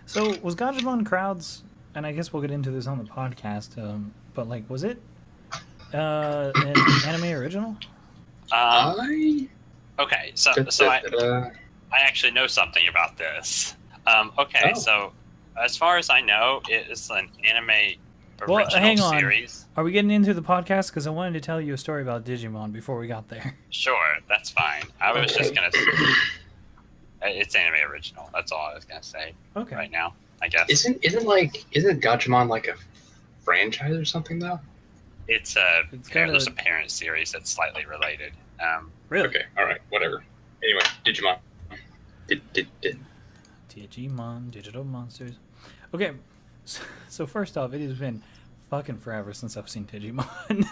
So was Gatchaman Crowds, and I guess we'll get into this on the podcast. But like, was it an anime original? I Okay, so da, so da, I da, da. I actually know something about this. Okay, Oh. so as far as I know, it is an anime Well, original hang on. series. Are we getting into the podcast? Because I wanted to tell you a story about Digimon before we got there. Sure, that's fine. I was just Okay. gonna say it's anime original. That's all I was gonna say Okay. right now. I guess Isn't Gatchaman like a franchise or something though? it's It's got there's a- a parent series that's slightly related. Really? Okay, all right, whatever. Anyway, Digimon. Did. Digimon, digital monsters. Okay, so first off, it has been fucking forever since I've seen Digimon.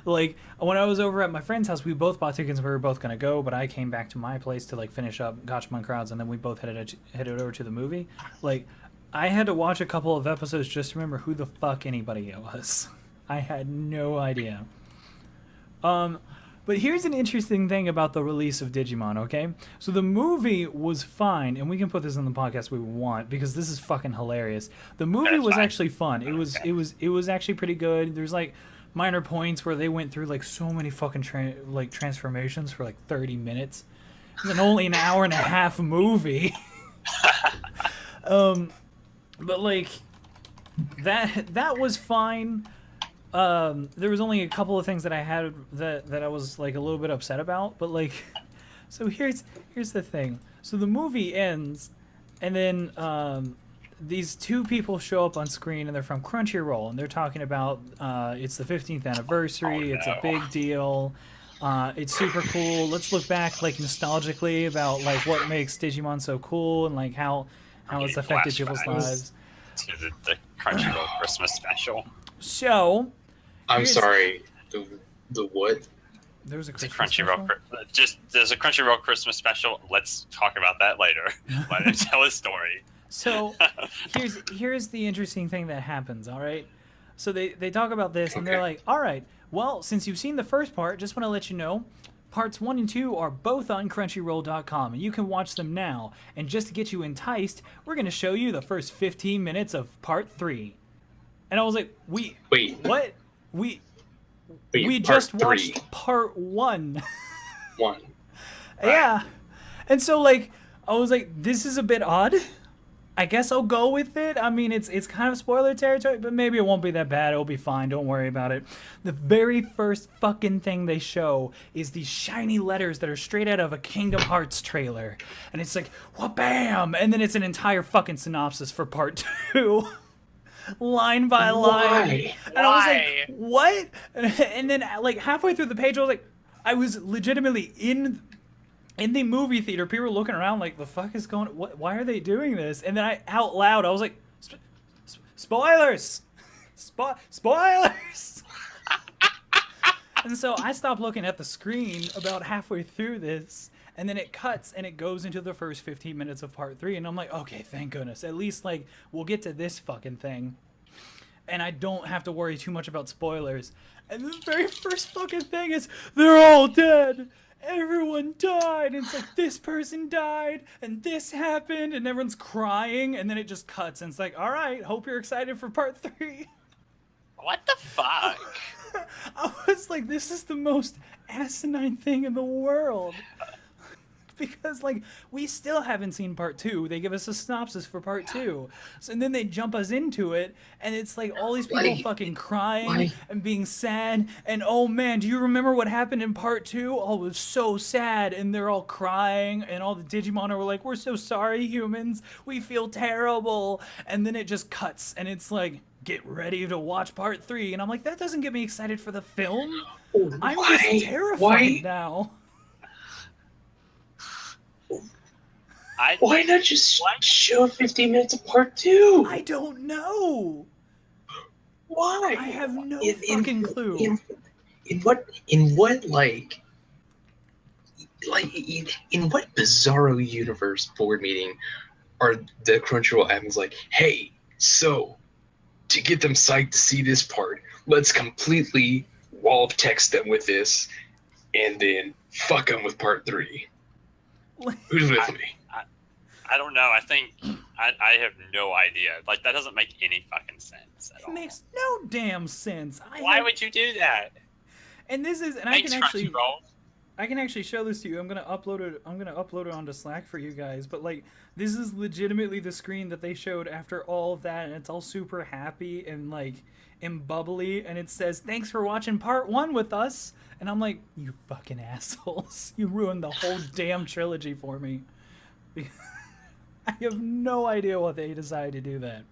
Like, when I was over at my friend's house, we both bought tickets and we were both gonna go, but I came back to my place to like finish up Gatchaman Crowds, and then we both headed over to the movie. Like, I had to watch a couple of episodes just to remember who the fuck anybody was. I had no idea. But here's an interesting thing about the release of Digimon, okay? So the movie was fine, and we can put this in the podcast we want because this is fucking hilarious. The movie That's was fine. actually fun. It was actually pretty good. There's like minor points where they went through like so many fucking transformations for like 30 minutes. It's only an hour and a half movie. But like that was fine. There was only a couple of things that I had that I was like a little bit upset about, but like, so here's the thing. So the movie ends, and then these two people show up on screen, and they're from Crunchyroll, and they're talking about it's the 15th anniversary. It's a big deal. It's super cool. Let's look back like nostalgically about like what makes Digimon so cool and like how it's affected people's Flashbacks lives. to the Crunchyroll Christmas special. So I'm Here's- sorry. The what? there was a It's a Christmas Crunchyroll. special? There's a Crunchyroll Christmas special. Let's talk about that later. Let me tell a story. So here's the interesting thing that happens, all right? So they talk about this and they're Okay. like, all right, well, since you've seen the first part, just want to let you know, parts 1 and 2 are both on Crunchyroll.com, and you can watch them now. And just to get you enticed, we're going to show you the first 15 minutes of part 3. And I was like, Wait. what? We Wait, just part three. watched part 1. One. Yeah. And so like I was like, this is a bit odd. I guess I'll go with it. I mean, it's kind of spoiler territory, but maybe it won't be that bad. It'll be fine. Don't worry about it. The very first fucking thing they show is these shiny letters that are straight out of a Kingdom Hearts trailer. And it's like, wha bam! And then it's an entire fucking synopsis for part 2. Line by line. Why? And I was like, what? And then like halfway through the page, I was like, I was legitimately in the movie theater. People were looking around like, the fuck is going? What? Why are they doing this? And then I out loud, I was like, spoilers, spoilers. And so I stopped looking at the screen about halfway through this, and then it cuts and it goes into the first 15 minutes of part 3, and I'm like, okay, thank goodness. At least like we'll get to this fucking thing, and I don't have to worry too much about spoilers. And the very first fucking thing is they're all dead. Everyone died. And it's like this person died and this happened, and everyone's crying, and then it just cuts and it's like, all right, hope you're excited for part 3. What the fuck? I was like, this is the most asinine thing in the world. Because, like, we still haven't seen part 2. They give us a synopsis for part 2. So, and then they jump us into it, and it's like all these people Why? fucking crying Why? and being sad. And, oh man, do you remember what happened in part 2? Oh, it was so sad. And they're all crying, and all the Digimon are like, we're so sorry, humans. We feel terrible. And then it just cuts, and it's like, get ready to watch part 3. And I'm like, that doesn't get me excited for the film. I'm just terrified now. Why not just show 15 minutes of part 2? I don't know. Why? I have no fucking clue. In what like in what bizarro universe board meeting are the Crunchyroll admins like, hey, so to get them psyched to see this part, let's completely wall of text them with this, and then fuck them with part 3. Who's with me? I don't know. I think I have no idea. Like, that doesn't make any fucking sense at It all. makes no damn sense. Why would you do that? And this is, and Thanks, Crunchyroll. I can actually show this to you. I'm gonna upload it onto Slack for you guys. But like, this is legitimately the screen that they showed after all of that, and it's all super happy and like and bubbly, and it says, "Thanks for watching part 1 with us." And I'm like, you fucking assholes! You ruined the whole damn trilogy for me. I have no idea what they decided to do that.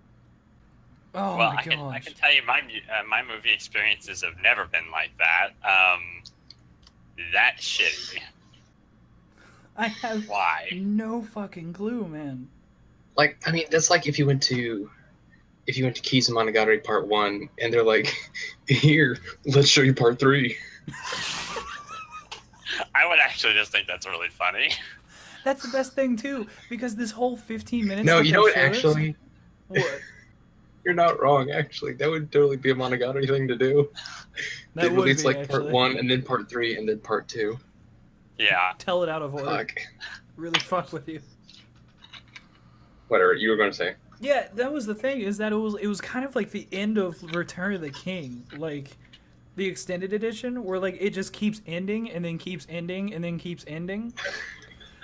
Oh Well, my I gosh! can tell you my movie experiences have never been like that. That shitty. I have Why? no fucking clue, man. Like, I mean, that's like if you went to Kizumonogatari Part 1 and they're like, here, let's show you Part 3. I would actually just think that's really funny. That's the best thing too, because this whole 15 minutes. No, that you they know what? showed us- Actually, what? you're not wrong. Actually, that would totally be a Monogatari thing to do. That They would release be, like actually. Part 1 and then Part 3 and then Part 2. Yeah. Tell it out of order. Fuck. Really fuck with you. Whatever you were going to say. Yeah, that was the thing. Is that it was kind of like the end of Return of the King, like the extended edition, where like it just keeps ending and then keeps ending and then keeps ending.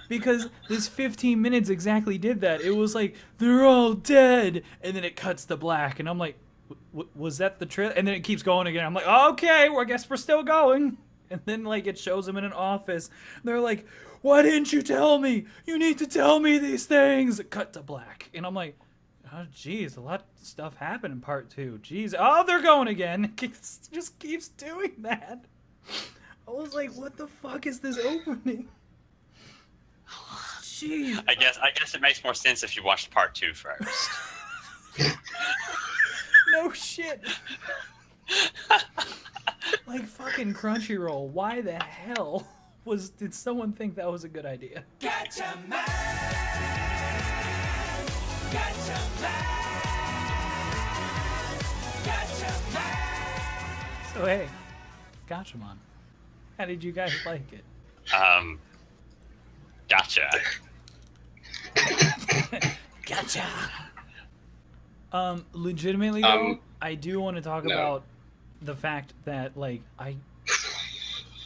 Because this 15 minutes exactly did that. It was like, they're all dead, and then it cuts to black, and I'm like, was that the trailer? And then it keeps going again. I'm like, okay, well, I guess we're still going. And then like it shows them in an office. They're like, why didn't you tell me? You need to tell me these things. Cut to black, and I'm like, oh jeez, a lot of stuff happened in part 2. Jeez, oh, they're going again. It just keeps doing that. I was like, what the fuck is this opening? Jeez. I guess it makes more sense if you watched part 2 first. No shit. Like fucking Crunchyroll. Why the hell did someone think that was a good idea? Gatchaman! Gatchaman! Gatchaman! So hey, Gatchaman, how did you guys like it? Gotcha. Gotcha. Legitimately though, I do want to talk no. about the fact that like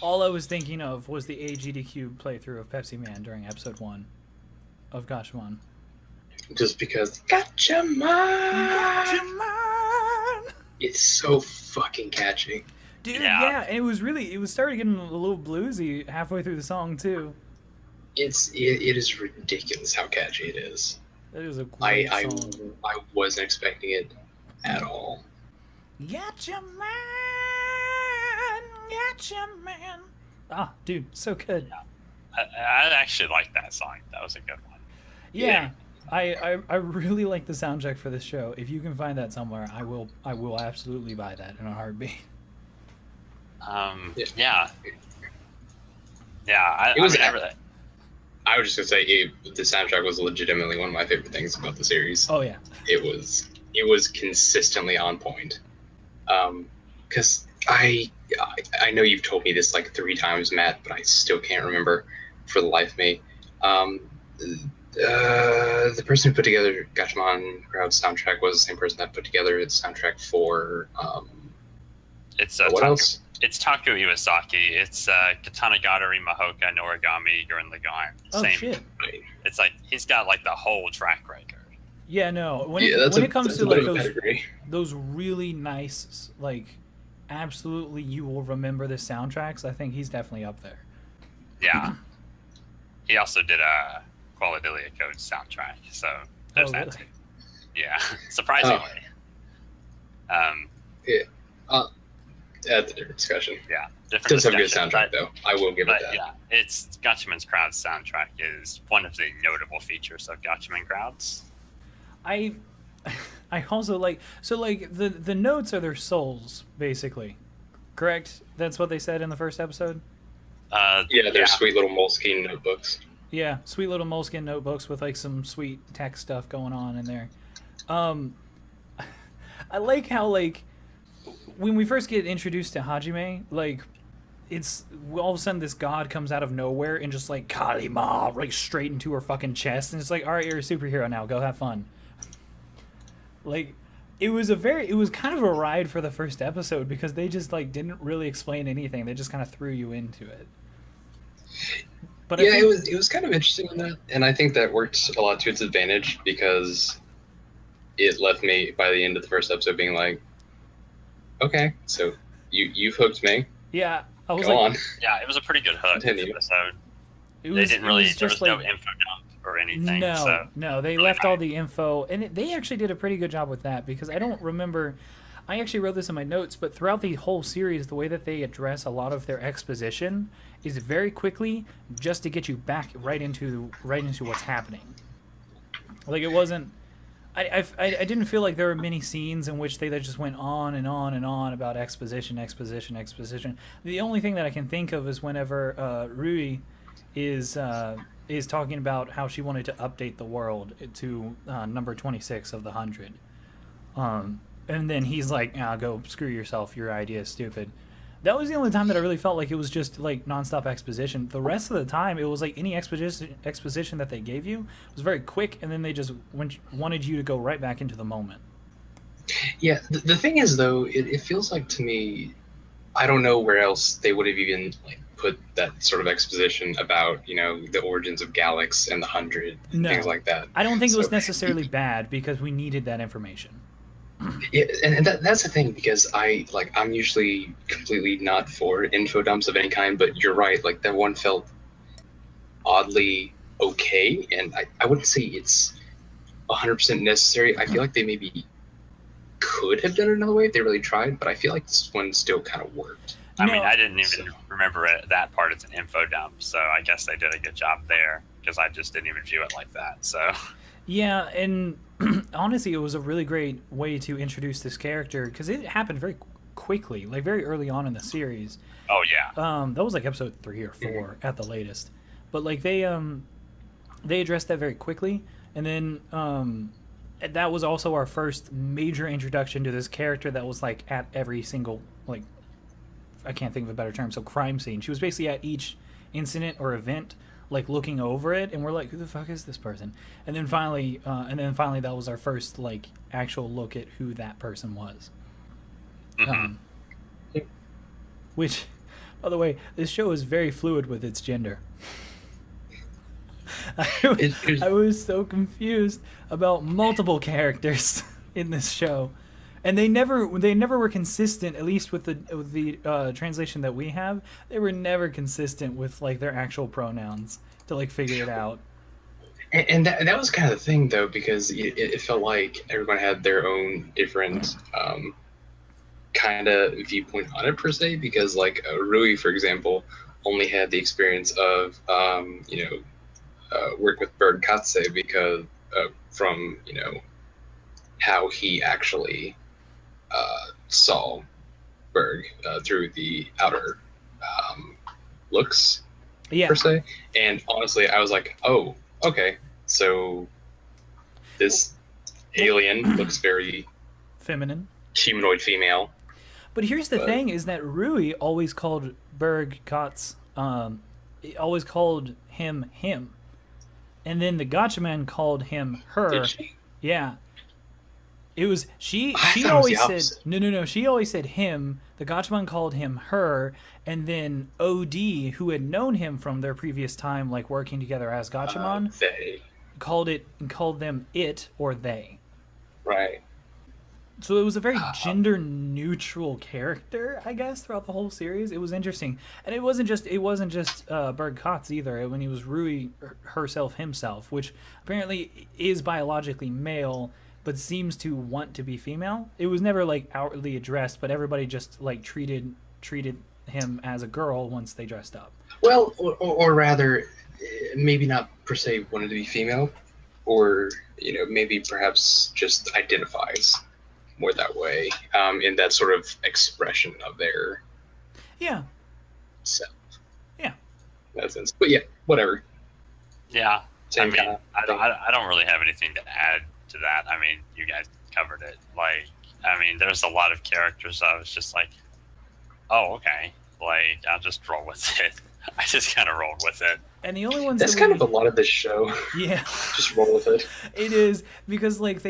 all I was thinking of was the AGDQ playthrough of Pepsi Man during episode 1 of Gatchaman. Just because. Gatchaman! Gatchaman! It's so fucking catchy. Dude, Yeah. yeah, and it was started getting a little bluesy halfway through the song too. It is ridiculous how catchy it is. That is a great I song. wasn't expecting it at all. Gatchaman! Gatchaman! Ah, dude, so good. I actually like that song. That was a good one. Yeah. I really like the soundtrack for this show. If you can find that somewhere, I will absolutely buy that in a heartbeat. Yeah. Yeah, It was I mean, everything. I was just gonna say the soundtrack was legitimately one of my favorite things about the series. Oh yeah. It was consistently on point. Because I know you've told me this like 3 times, Matt, but I still can't remember for the life of me. The person who put together Gatchaman Crowds soundtrack was the same person that put together its soundtrack for It's what else? It's Taku Iwasaki. It's Katanagatari, Mahoka, Noragami, Gurren Lagann. Oh Same. shit. It's like he's got like the whole track record. Yeah, no. When That's it comes that's to a bit like of a pedigree. those really nice, like absolutely you will remember the soundtracks, I think he's definitely up there. Yeah. He also did a Qualitalia Code soundtrack, so there's that really? too. Yeah, surprisingly. That's a different discussion. Yeah, It different does have a good discussion, soundtrack though. I will give it But that. yeah, it's Gatchaman's Crowds soundtrack is one of the notable features of Gatchaman Crowds. I also like the notes are their souls basically, correct? That's what they said in the first episode. Yeah, they're sweet little Moleskine notebooks. Yeah, sweet little Moleskine notebooks with like some sweet tech stuff going on in there. I like how like when we first get introduced to Hajime, like it's all of a sudden this god comes out of nowhere and just like Kalima right straight into her fucking chest, and it's like, all right, you're a superhero now, go have fun. Like, it was kind of a ride for the first episode because they just like didn't really explain anything. They just kind of threw you into it. But Yeah, it was kind of interesting in that, and I think that worked a lot to its advantage because it left me by the end of the first episode being like, okay, so you've hooked me. Yeah, I was Go like, on. Yeah, it was a pretty good hook Continue. episode. it They was, didn't it really. was There just was no like, info dump or anything. no, So no, they really left all nice. the info, and they actually did a pretty good job with that because I don't remember. I actually wrote this in my notes, but throughout the whole series, the way that they address a lot of their exposition is very quickly, just to get you back right into what's happening. Like, it wasn't. I didn't feel like there were many scenes in which they just went on and on and on about exposition. The only thing that I can think of is whenever Rui is talking about how she wanted to update the world to number 26 of the 100. And then he's like, go screw yourself, your idea is stupid. That was the only time that I really felt like it was just like nonstop exposition. The rest of the time, it was like any exposition that they gave you was very quick, and then they just wanted you to go right back into the moment. Yeah, the thing is though, it feels like to me, I don't know where else they would have even like put that sort of exposition about the origins of Galax and the 100, No. things like that. I don't think it was So- necessarily bad because we needed that information. Yeah, and that's the thing because I'm usually completely not for info dumps of any kind, but you're right. Like that one felt oddly okay, and I wouldn't say it's 100% necessary. I feel like they maybe could have done it another way if they really tried, but I feel like this one still kind of worked. I mean, No. I didn't even remember that part as an info dump, so I guess they did a good job there because I just didn't even view it like that. So Yeah, and honestly, it was a really great way to introduce this character because it happened very quickly, like very early on in the series. oh yeah, That was like episode 3 or 4 at the latest, but like they addressed that very quickly, and then that was also our first major introduction to this character that was like at every single, like, I can't think of a better term, so crime scene. She was basically at each incident or event, like looking over it, and we're like, who the fuck is this person? And then finally that was our first like actual look at who that person was. Mhm. Which, by the way, this show is very fluid with its gender. I was so confused about multiple characters in this show, and they never were consistent. At least with the translation that we have, they were never consistent with like their actual pronouns to like figure it out. And that was kind of the thing though, because it felt like everyone had their own different kind of viewpoint on it per se, because like Rui, for example, only had the experience of work with Bird Katse because from how he actually saw Berg through the outer looks Yeah, per se. And honestly, I was like, oh, okay, so this alien looks very feminine. humanoid female. But here's the But- thing: is that Rui always called Berg Kotz, always called him, and then the Gatchaman called him her. Did she? Yeah. It was she I she thought it was always the said opposite. no, she always said him. The Gatchaman called him her, and then OD, who had known him from their previous time like working together as Gatchaman, They. called them it or they. Right. So it was a very gender neutral character, I guess, throughout the whole series. It was interesting, and it wasn't just Berg Kotz either. When he was Rui himself, which apparently is biologically male, but seems to want to be female. It was never like outwardly addressed, but everybody just like treated him as a girl once they dressed up. Well, or rather, maybe not per se wanted to be female, or maybe perhaps just identifies more that way, in that sort of expression of their Yeah, self. Yeah. In that sense. But yeah, whatever. yeah. Same I mean, kinda thing. I don't really have anything to add to that. I mean, you guys covered it. Like, I mean, there's a lot of characters. I was just like, oh, okay. Like, I'll just roll with it. I just kind of rolled with it. And the only ones That's that kind of a lot of this show. yeah, Just roll with it. it is because like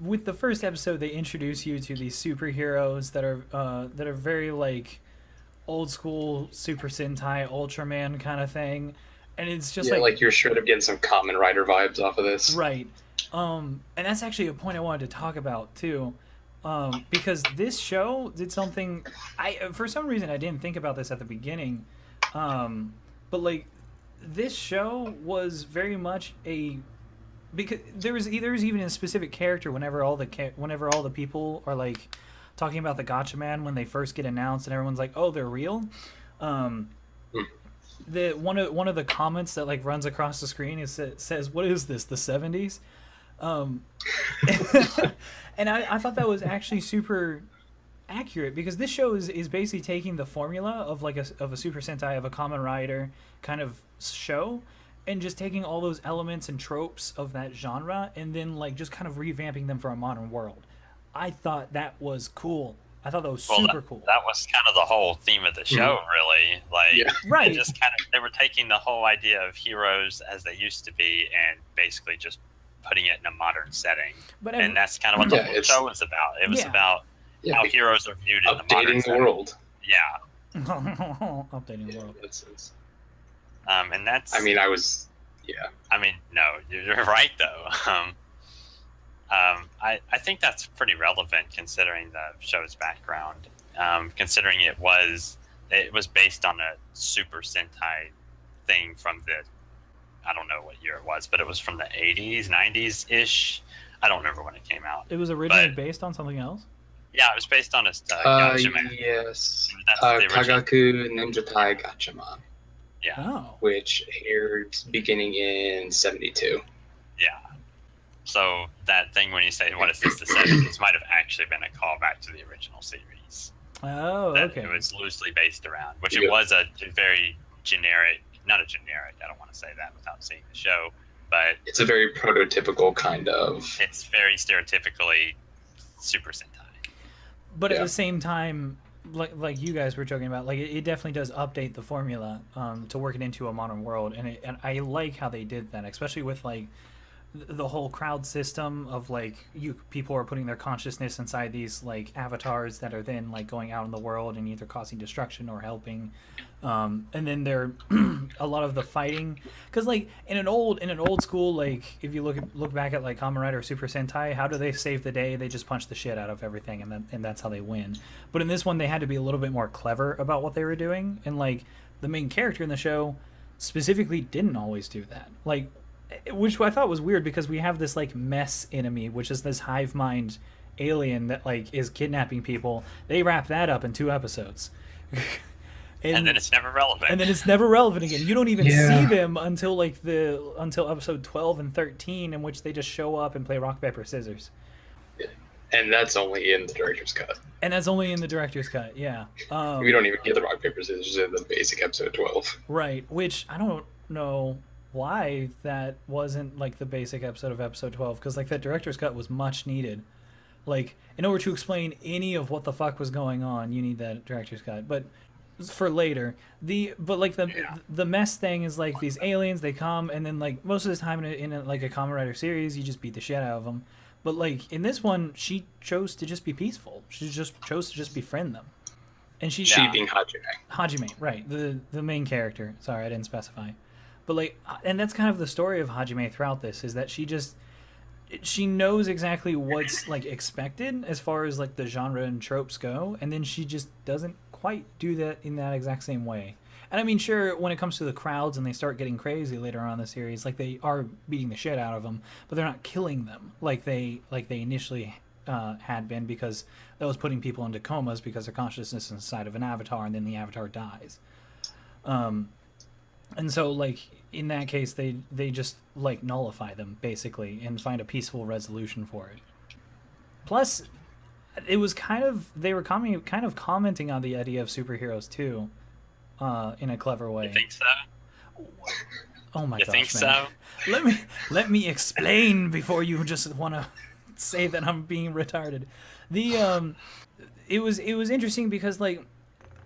with the first episode they introduce you to these superheroes that are very like old school Super Sentai Ultraman kind of thing, and it's just like you're straight up getting some Kamen Rider vibes off of this. right. And that's actually a point I wanted to talk about too. Because this show did something for some reason I didn't think about this at the beginning, but like this show was very much because there's even a specific character whenever all the people are like talking about the Gatchaman when they first get announced and everyone's like, oh, they're real. The one of the comments that like runs across the screen says, what is this, the 70s? And I thought that was actually super accurate because this show is basically taking the formula of like of a Super Sentai, of a Kamen Rider kind of show, and just taking all those elements and tropes of that genre and then like just kind of revamping them for a modern world. I thought that was cool. I thought that was super cool. That was kind of the whole theme of the show, really. Like, right. They were taking the whole idea of heroes as they used to be and basically just putting it in a modern setting. And that's kind of what the whole show was about. It was about how heroes are viewed in the modern updating the world. Yeah. Updating the world. And that's... I mean, no, you're right, though. I think that's pretty relevant considering the show's background. Considering it was based on a Super Sentai thing from I don't know what year it was, but it was from the 80s, 90s-ish. I don't remember when it came out. It was originally based on something else? Yeah, it was based on a Gatchaman. Yes. That's the original. Kagaku Ninjatai Gatchaman. Yeah. Oh. Which aired beginning in 72. Yeah. So that thing when you say, what is this, the 70s, might have actually been a callback to the original series. Oh, that okay. It was loosely based around, which it was a very generic, not a generic, I don't want to say that without seeing the show, but... It's a very prototypical kind of... It's very stereotypically Super Sentai. But at the same time, like you guys were joking about, like it definitely does update the formula to work it into a modern world, and I like how they did that, especially with like the whole crowd system of like people are putting their consciousness inside these like avatars that are then like going out in the world and either causing destruction or helping, and then there a lot of the fighting, because like in an old school, like if you look back at like Kamen Rider or Super Sentai, how do they save the day? They just punch the shit out of everything and that's how they win. But in this one they had to be a little bit more clever about what they were doing, and like the main character in the show specifically didn't always do that, like, which I thought was weird because we have this like mess enemy, which is this hive mind alien that like is kidnapping people. They wrap that up in 2 episodes. and then it's never relevant. And then it's never relevant again. You don't even see them until episode 12 and 13, in which they just show up and play rock paper scissors. And that's only in the director's cut. Yeah. We don't even get the rock paper scissors in the basic episode 12. Right, which I don't know why that wasn't like the basic episode of episode 12, because like that director's cut was much needed. Like in order to explain any of what the fuck was going on, you need that director's cut. But for later, the mess thing is like these aliens, they come, and then like most of the time in like a Kamen Rider series, you just beat the shit out of them. But like in this one, she chose to just be peaceful. She just chose to just befriend them. And she being Hajime, right? The main character. Sorry, I didn't specify. But like, and that's kind of the story of Hajime throughout this, is that she knows exactly what's like expected as far as like the genre and tropes go, and then she just doesn't quite do that in that exact same way. And I mean, sure, when it comes to the crowds and they start getting crazy later on in the series, like they are beating the shit out of them, but they're not killing them like they initially had been, because that was putting people into comas because their consciousness is inside of an avatar, and then the avatar dies. And so, like, in that case, they just, like, nullify them, basically, and find a peaceful resolution for it. Plus, it was they were kind of commenting on the idea of superheroes, too, in a clever way. You think so? Oh my gosh, man. You think so? Let me explain before you just want to say that I'm being retarded. It was interesting because, like,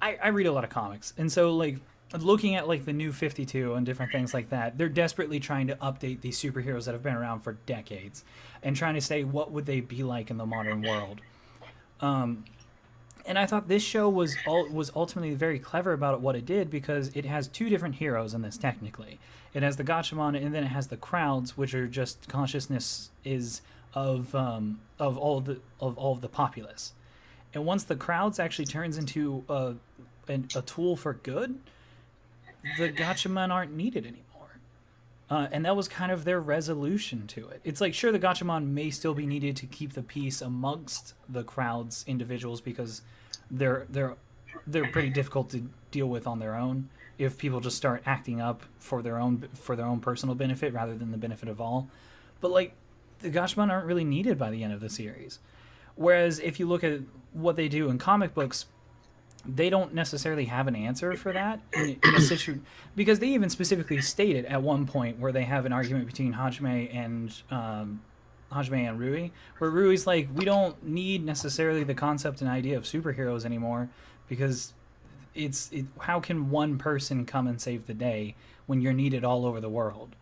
I read a lot of comics, and so like looking at like the new 52 and different things like that, they're desperately trying to update these superheroes that have been around for decades and trying to say what would they be like in the modern world. And I thought this show was ultimately very clever about what it did, because it has two different heroes in this. Technically, it has the Gatchaman, and then it has the crowds, which are just consciousness is of all of the populace. And once the crowds actually turns into a tool for good, the Gatchaman aren't needed anymore. And that was kind of their resolution to it. It's like, sure, the Gatchaman may still be needed to keep the peace amongst the crowd's individuals, because they're pretty difficult to deal with on their own if people just start acting up for their own personal benefit rather than the benefit of all. But like, the Gatchaman aren't really needed by the end of the series. Whereas if you look at what they do in comic books, they don't necessarily have an answer for that in a situation, because they even specifically state it at one point where they have an argument between Hajime and Rui, where Rui's like, we don't need necessarily the concept and idea of superheroes anymore, because how can one person come and save the day when you're needed all over the world?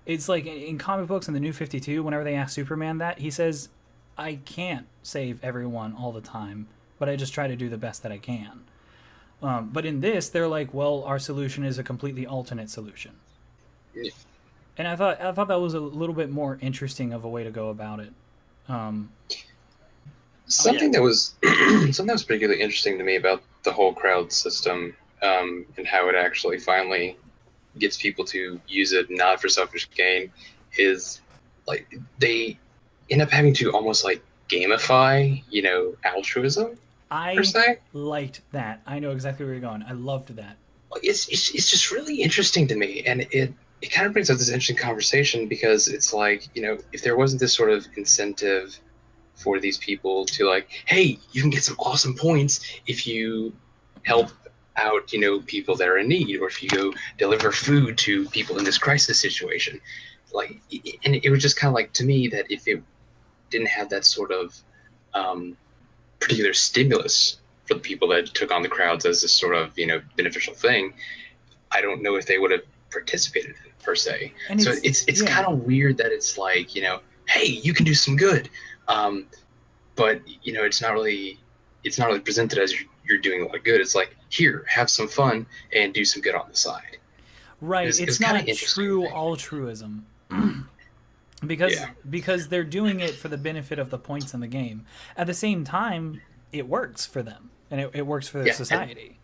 It's like in comic books in the New 52, whenever they ask Superman that, he says, I can't save everyone all the time, but I just try to do the best that I can. But in this, they're like, well, our solution is a completely alternate solution. Yeah. And I thought that was a little bit more interesting of a way to go about it. Something that was particularly interesting to me about the whole crowd system, and how it actually finally gets people to use it not for selfish gain, is like they end up having to almost like gamify, altruism. I per se. liked that. I know exactly where you're going. I loved that. It's just really interesting to me, and it kind of brings up this interesting conversation, because it's like, if there wasn't this sort of incentive for these people to like, hey, you can get some awesome points if you help out, people that are in need, or if you go deliver food to people in this crisis situation, like, and it was just kind of like, to me, that if it didn't have that sort of particular stimulus for the people that took on the crowds as this sort of beneficial thing, I don't know if they would have participated in it per se. And so it's kind of weird that it's like, hey, you can do some good, but it's not really presented as you're doing a lot of good. It's like, here, have some fun and do some good on the side. Right. It's not true altruism. Because they're doing it for the benefit of the points in the game. At the same time, it works for them, and it works for their society.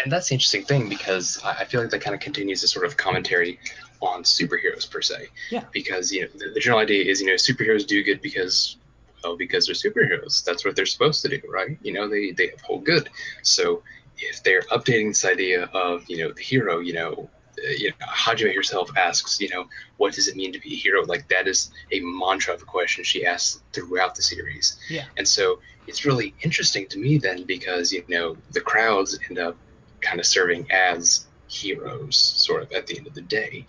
And that's the interesting thing, because I feel like that kind of continues this sort of commentary on superheroes per se. Yeah. Because the general idea is superheroes do good because they're superheroes. That's what they're supposed to do, right? They uphold good. So if they're updating this idea of the hero, Hajime herself asks, what does it mean to be a hero? Like, that is a mantra of a question she asks throughout the series. Yeah. And so it's really interesting to me then, because, the crowds end up kind of serving as heroes sort of at the end of the day.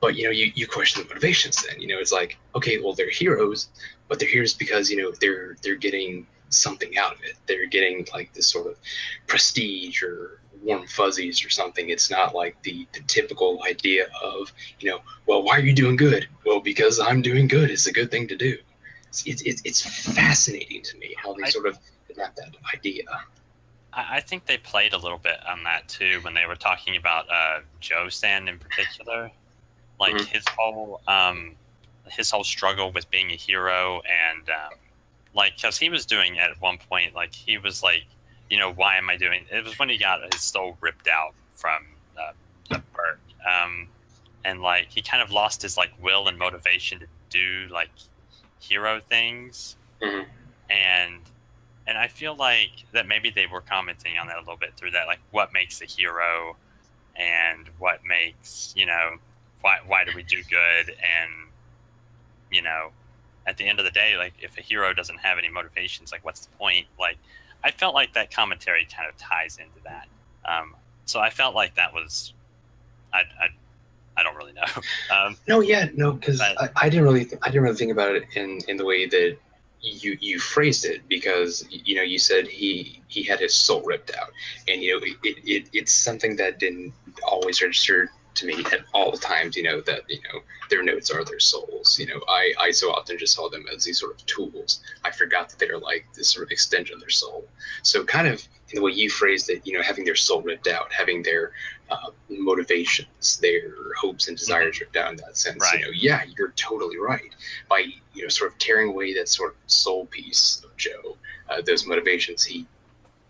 But, you question the motivations then, it's like, okay, well, they're heroes, but they're heroes because, they're getting something out of it. They're getting like this sort of prestige or warm fuzzies or something. It's not like the typical idea of, well, why are you doing good? Well, because I'm doing good. It's a good thing to do. It's fascinating to me how they sort of adapt that idea. I think they played a little bit on that too when they were talking about Joe-san in particular, like his whole struggle with being a hero, and because he was doing at one point, like he was like, why am I doing it? It was when he got his soul ripped out from the bird, and like he kind of lost his like will and motivation to do like hero things, and I feel like that maybe they were commenting on that a little bit through that, like what makes a hero and what makes why do we do good, and at the end of the day, like if a hero doesn't have any motivations, like what's the point? Like I felt like that commentary kind of ties into that. So I felt like that was, I don't really know. No, because I didn't really think about it in the way that you phrased it, because you said he had his soul ripped out, and it's something that didn't always register to me at all times, that their notes are their souls. I so often just saw them as these sort of tools. I forgot that they're like this sort of extension of their soul. So kind of in the way you phrased it, having their soul ripped out, having their motivations, their hopes and desires ripped out in that sense. Right. Yeah, you're totally right. By sort of tearing away that sort of soul piece of Joe, those motivations, he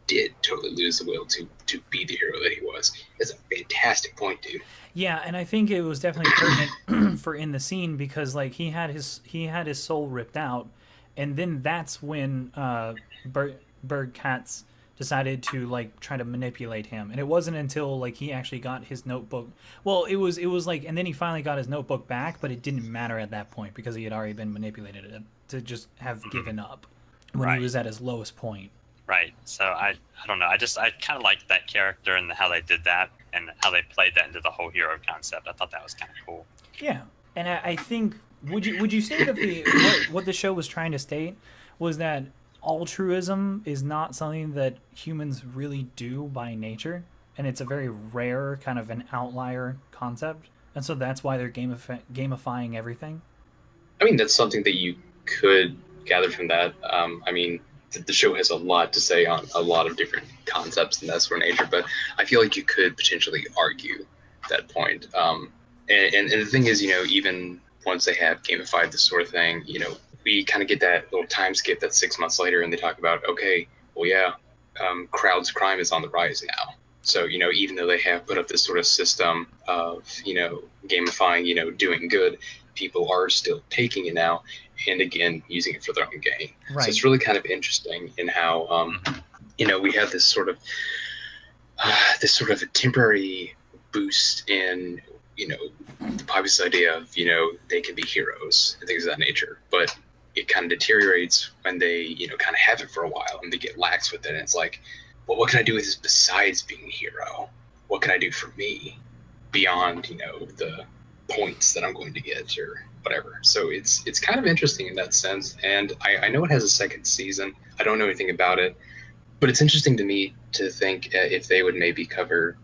did totally lose the will to be the hero that he was. It's a fantastic point, dude. Yeah, and I think it was definitely pertinent for in the scene, because like he had his soul ripped out, and then that's when Bird Cats decided to like try to manipulate him. And it wasn't until like he actually got his notebook. Well, it was like, and then he finally got his notebook back, but it didn't matter at that point because he had already been manipulated to just have given up when he was at his lowest point. Right. So I don't know. I kind of liked that character and how they did that and how they played that into the whole hero concept. I thought that was kind of cool. Yeah, and I think would you say that what the show was trying to state was that altruism is not something that humans really do by nature, and it's a very rare kind of an outlier concept, and so that's why they're gamifying everything. I mean, that's something that you could gather from that. I mean, the show has a lot to say on a lot of different concepts and that sort of nature, but I feel like you could potentially argue that point. And the thing is, even once they have gamified this sort of thing, we kind of get that little time skip that's 6 months later, and they talk about, okay, well, yeah, Crowds crime is on the rise now. So, even though they have put up this sort of system of, gamifying, doing good, people are still taking it now, and again, using it for their own gain. Right. So it's really kind of interesting in how, we have this sort of a temporary boost in, the populist idea of, they can be heroes and things of that nature, but it kind of deteriorates when they, kind of have it for a while and they get lax with it. And it's like, well, what can I do with this besides being a hero? What can I do for me beyond, the points that I'm going to get or whatever? So it's kind of interesting in that sense. And I know it has a second season. I don't know anything about it, but it's interesting to me to think if they would maybe cover,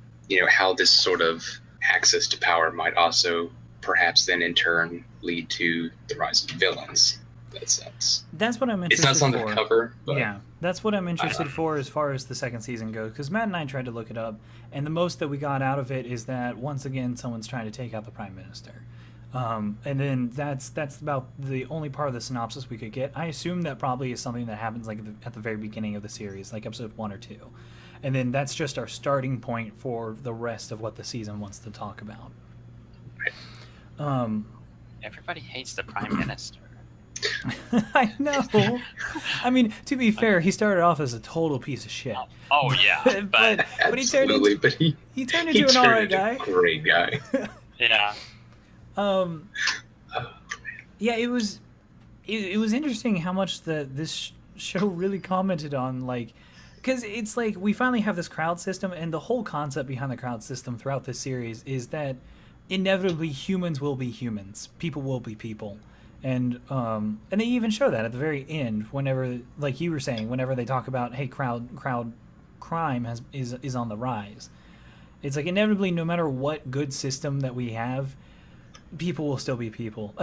how this sort of access to power might also perhaps then in turn lead to the rise of villains. In that sense. That's what I'm interested for. It's not something to cover, but yeah, that's what I'm interested for as far as the second season goes. Because Matt and I tried to look it up, and the most that we got out of it is that once again someone's trying to take out the prime minister, and then that's about the only part of the synopsis we could get. I assume that probably is something that happens like at the very beginning of the series, like episode 1 or 2, and then that's just our starting point for the rest of what the season wants to talk about. Everybody hates the prime minister. I know. I mean, to be fair, he started off as a total piece of shit. Oh yeah, but he turned into an alright guy. Great guy. Yeah. Yeah, it was interesting how much this show really commented on, like, because it's like we finally have this crowd system, and the whole concept behind the crowd system throughout this series is that inevitably humans will be humans, people will be people. And they even show that at the very end, whenever, like you were saying, whenever they talk about, hey, crowd crime is on the rise. It's like inevitably, no matter what good system that we have, people will still be people.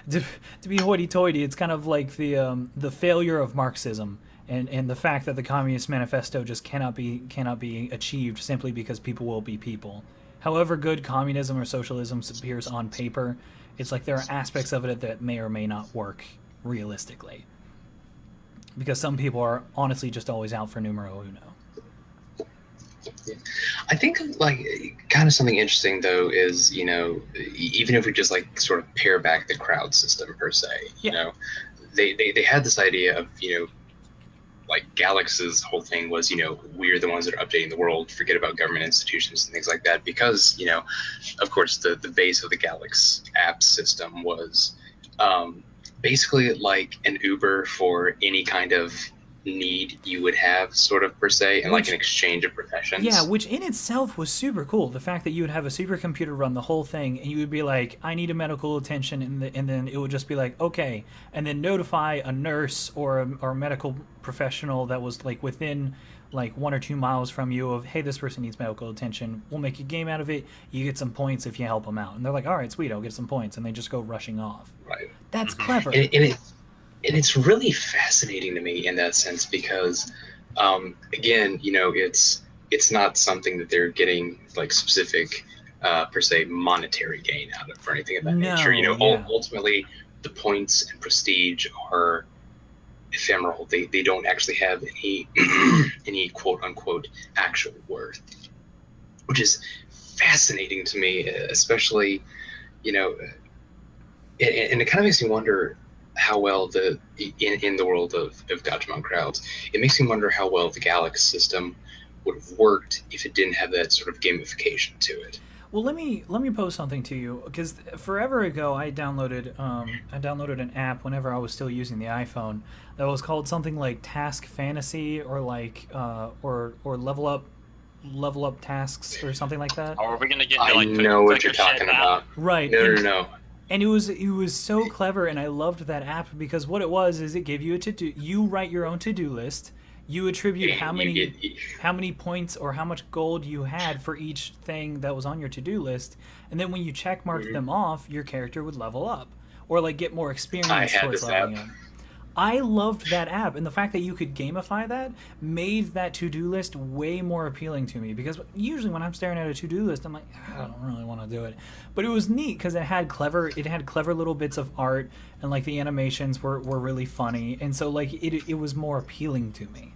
to be hoity-toity, it's kind of like the failure of Marxism and the fact that the Communist Manifesto just cannot be achieved simply because people will be people. However good communism or socialism appears on paper, it's like there are aspects of it that may or may not work realistically. Because some people are honestly just always out for numero uno. Yeah. I think like kind of something interesting though is, even if we just like sort of pare back the crowd system per se, they had this idea of, like Galaxy's whole thing was, we're the ones that are updating the world, forget about government institutions and things like that, because, of course, the base of the Galaxy app system was basically like an Uber for any kind of need you would have, sort of, per se, and like an exchange of professions. Yeah, which in itself was super cool. The fact that you would have a supercomputer run the whole thing, and you would be like, "I need a medical attention," and then it would just be like, "Okay," and then notify a nurse or a medical professional that was like within like 1 or 2 miles from you of, "Hey, this person needs medical attention. We'll make a game out of it. You get some points if you help them out." And they're like, "All right, sweet, I'll get some points," and they just go rushing off. Right. That's clever. And it's really fascinating to me in that sense because, again, it's not something that they're getting like specific, per se, monetary gain out of or anything of that nature. Ultimately, the points and prestige are ephemeral. They don't actually have any any quote unquote actual worth, which is fascinating to me, especially, and it kind of makes me wonder how well in the world of Gatchaman Crowds, it makes me wonder how well the Galaxy system would have worked if it didn't have that sort of gamification to it. Well, let me pose something to you, because forever ago I downloaded an app whenever I was still using the iPhone that was called something like Task Fantasy or like or level up tasks or something like that. Or are we gonna get into, like, I know what clicker you're talking shit now? about. Right. No. And it was so clever, and I loved that app because what it was is it gave you you write your own to-do list. You attribute And how you many points or how much gold you had for each thing that was on your to-do list, and then when you check mark them off, your character would level up or like get more experience I had towards this leveling app. up. I loved that app, and the fact that you could gamify that made that to-do list way more appealing to me, because usually when I'm staring at a to-do list, I'm like, I don't really want to do it. But it was neat because it had clever little bits of art, and like the animations were really funny, and so like it was more appealing to me.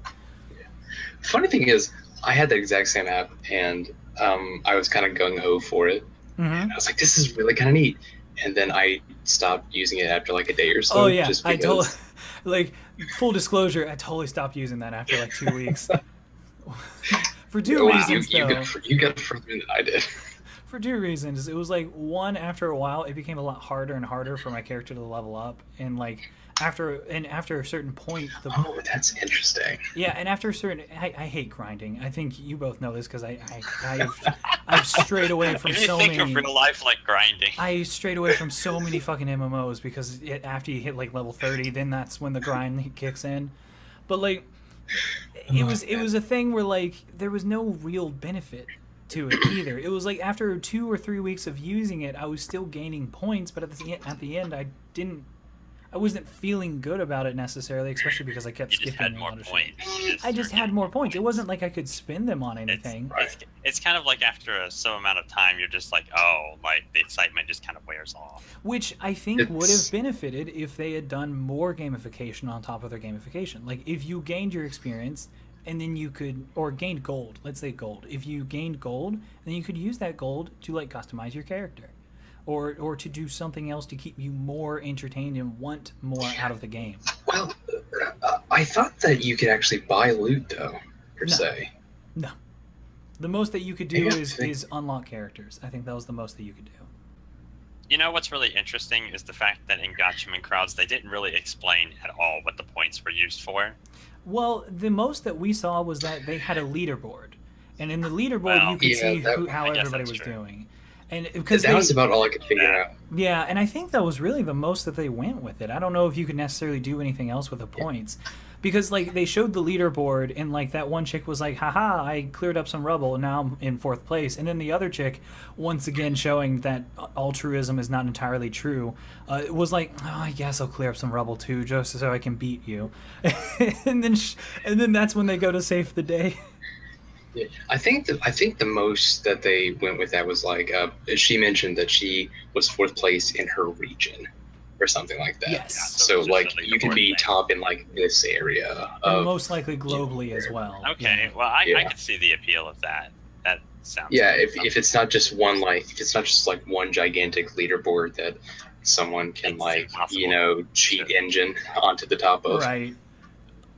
Funny thing is, I had the exact same app, and I was kind of gung-ho for it. Mm-hmm. I was like, this is really kind of neat. And then I stopped using it after like a day or so. Oh yeah, just I because... totally, like, full disclosure, I totally stopped using that after like 2 weeks. For two reasons, though. You got further than I did. For two reasons. It was like, one, after a while, it became a lot harder and harder for my character to level up, and like after a certain point, Oh, that's interesting. yeah, and after a certain, I hate grinding. I think you both know this because I've strayed away from If you so think many. of real life like grinding. I strayed away from so many fucking MMOs because after you hit like level 30, then that's when the grind kicks in. But like, it was a thing where like there was no real benefit to it either. It was like after 2 or 3 weeks of using it, I was still gaining points, but at the end, I wasn't feeling good about it necessarily, especially because I kept You just skipping had a more lot of shit. points. I just had more points. It wasn't like I could spend them on anything. It's kind of like after some amount of time, you're just like, oh, like the excitement just kind of wears off. Which I think would have benefited if they had done more gamification on top of their gamification. Like if you gained your experience and then you could, or gained gold, let's say gold. If you gained gold, then you could use that gold to like customize your character. Or to do something else to keep you more entertained and want more out of the game. Well, I thought that you could actually buy loot, though, per se. No. The most that you could do is unlock characters. I think that was the most that you could do. You know what's really interesting is the fact that in Gatchaman Crowds, they didn't really explain at all what the points were used for. Well, the most that we saw was that they had a leaderboard. And in the leaderboard, you could see how everybody was doing. And because that was about all I could figure out. Yeah, and I think that was really the most that they went with it. I don't know if you could necessarily do anything else with the points. Because, like, they showed the leaderboard, and, like, that one chick was like, haha, I cleared up some rubble, and now I'm in 4th place. And then the other chick, once again showing that altruism is not entirely true, was like, oh, I guess I'll clear up some rubble, too, just so I can beat you. and then that's when they go to save the day. Yeah. I think the most that they went with that was like she mentioned that she was 4th place in her region or something like that. Yes. Yeah. So like you could be top in like this area. And most likely globally as well. Okay. Yeah. Well, I could see the appeal of that. That sounds. Yeah. If it's not just one one gigantic leaderboard that someone can cheat engine onto the top of. Right.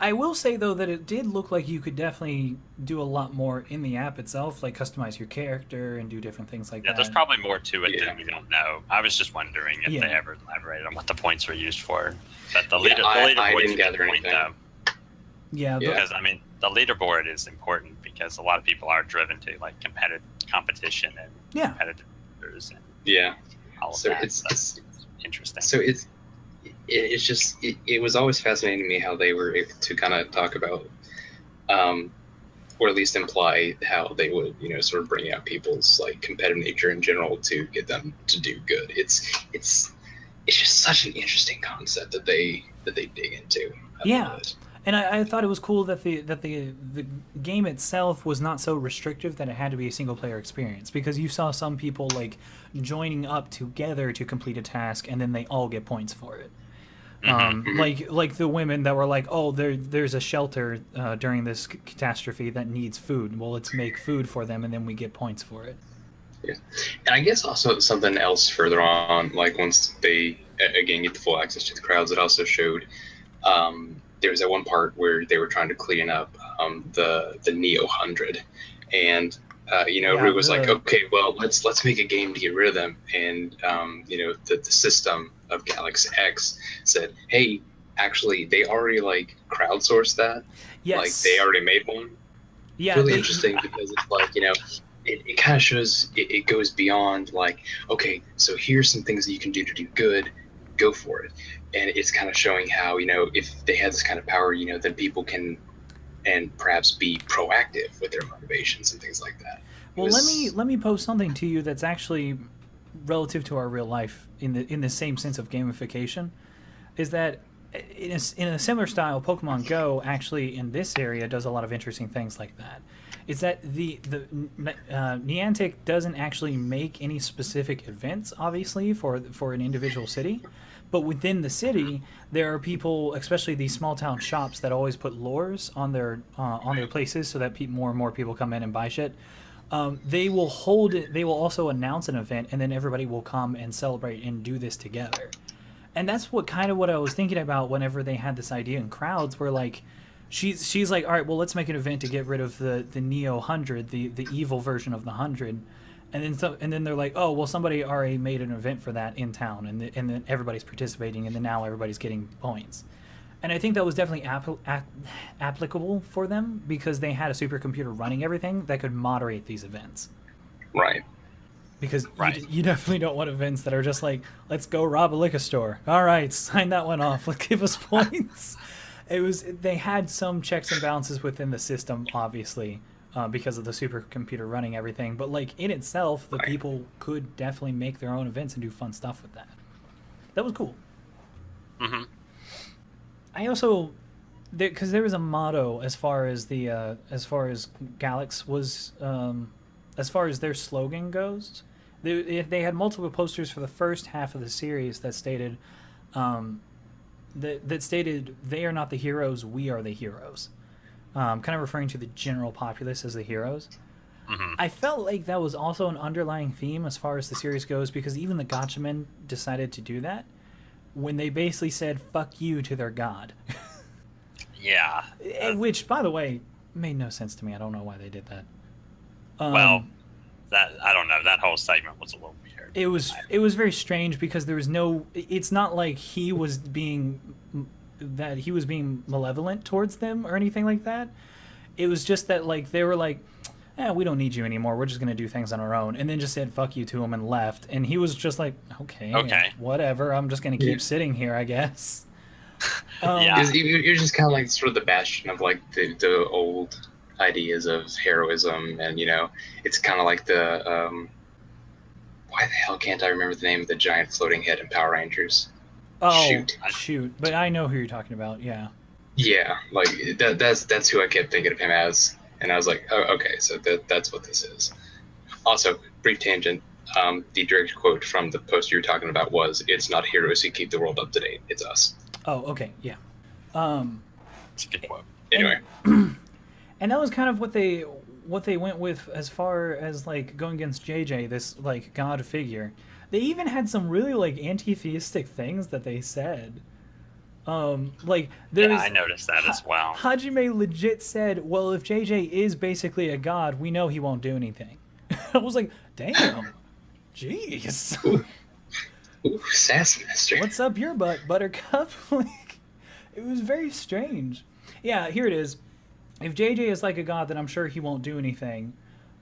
I will say, though, that it did look like you could definitely do a lot more in the app itself, like customize your character and do different things like that. Yeah, there's probably more to it than we don't know. I was just wondering if they ever elaborated on what the points were used for. But the leaderboard I didn't gather anything. Yeah, Yeah. Because I mean, the leaderboard is important because a lot of people are driven to like competitive competition and yeah, competitors and Yeah. all of So that. it's Interesting. so it's just it was always fascinating to me how they were able to kind of talk about, or at least imply how they would, sort of bring out people's like competitive nature in general to get them to do good. It's just such an interesting concept that they dig into. I yeah. love it. And I thought it was cool that the game itself was not so restrictive that it had to be a single player experience, because you saw some people like joining up together to complete a task and then they all get points for it. Like the women that were like, oh, there's a shelter during this catastrophe that needs food. Well, let's make food for them and then we get points for it. Yeah, and I guess also something else further on, like once they again get the full access to the crowds, it also showed. There was that one part where they were trying to clean up the Neo 100, and Rue was like, okay, well, let's make a game to get rid of them, and the system of Galaxy X said, hey, actually, they already like crowdsourced that, Yes. like they already made one. Yeah, Really interesting because it's like it kind of shows it goes beyond like, okay, so here's some things that you can do to do good, go for it. And it's kind of showing how, if they had this kind of power, then people can and perhaps be proactive with their motivations and things like that. Well, let me pose something to you that's actually relative to our real life in the same sense of gamification, is that in a similar style, Pokemon Go actually in this area does a lot of interesting things like that. Is that the Niantic doesn't actually make any specific events, obviously, for an individual city, but within the city there are people, especially these small town shops, that always put lures on their places so that more and more people come in and buy shit. They will hold it. They will also announce an event, and then everybody will come and celebrate and do this together. And that's what I was thinking about whenever they had this idea in Crowds, where like she's like, all right, well, let's make an event to get rid of the Neo 100, the evil version of the 100, and then they're like, oh, well, somebody already made an event for that in town, and then everybody's participating, and then now everybody's getting points. And I think that was definitely applicable for them because they had a supercomputer running everything that could moderate these events. Right. Because you definitely don't want events that are just like, let's go rob a liquor store. All right, sign that one off. Let's give us points. They had some checks and balances within the system, obviously, because of the supercomputer running everything. But like in itself, the people could definitely make their own events and do fun stuff with that. That was cool. Mm-hmm. I also, because there was a motto as far as Galax was, as far as their slogan goes. They had multiple posters for the first half of the series that stated, that stated, "They are not the heroes, we are the heroes," kind of referring to the general populace as the heroes. Mm-hmm. I felt like that was also an underlying theme as far as the series goes, because even the Gatchaman decided to do that when they basically said "fuck you" to their god. Yeah. Which, by the way, made no sense to me. I don't know why they did that. Well, that I don't know. That whole segment was a little weird. It was very strange because there was no. It's not like he was being malevolent towards them or anything like that. It was just that like they were like, we don't need you anymore. We're just gonna do things on our own, and then just said "fuck you" to him and left. And he was just like, okay, whatever. I'm just gonna keep sitting here, I guess. Yeah. You're just kind of like sort of the bastion of like the old ideas of heroism, and it's kind of like the why the hell can't I remember the name of the giant floating head in Power Rangers? Oh, shoot! But I know who you're talking about. Yeah. Yeah, like that's who I kept thinking of him as, and I was like, oh, okay, so that's what this is. Also, brief tangent. The direct quote from the post you were talking about was, "It's not heroes who keep the world up to date; it's us." Oh, okay, yeah. It's a good quote. Anyway. And that was kind of what they went with as far as like going against JJ, this like god figure. They even had some really like anti-theistic things that they said. Like there's I noticed that as well. Hajime legit said, "Well, if JJ is basically a god, we know he won't do anything." I was like, "Damn, jeez." Ooh, sass master. What's up your butt, Buttercup? Like, It was very strange. Yeah, here it is. If JJ is like a god, then I'm sure he won't do anything.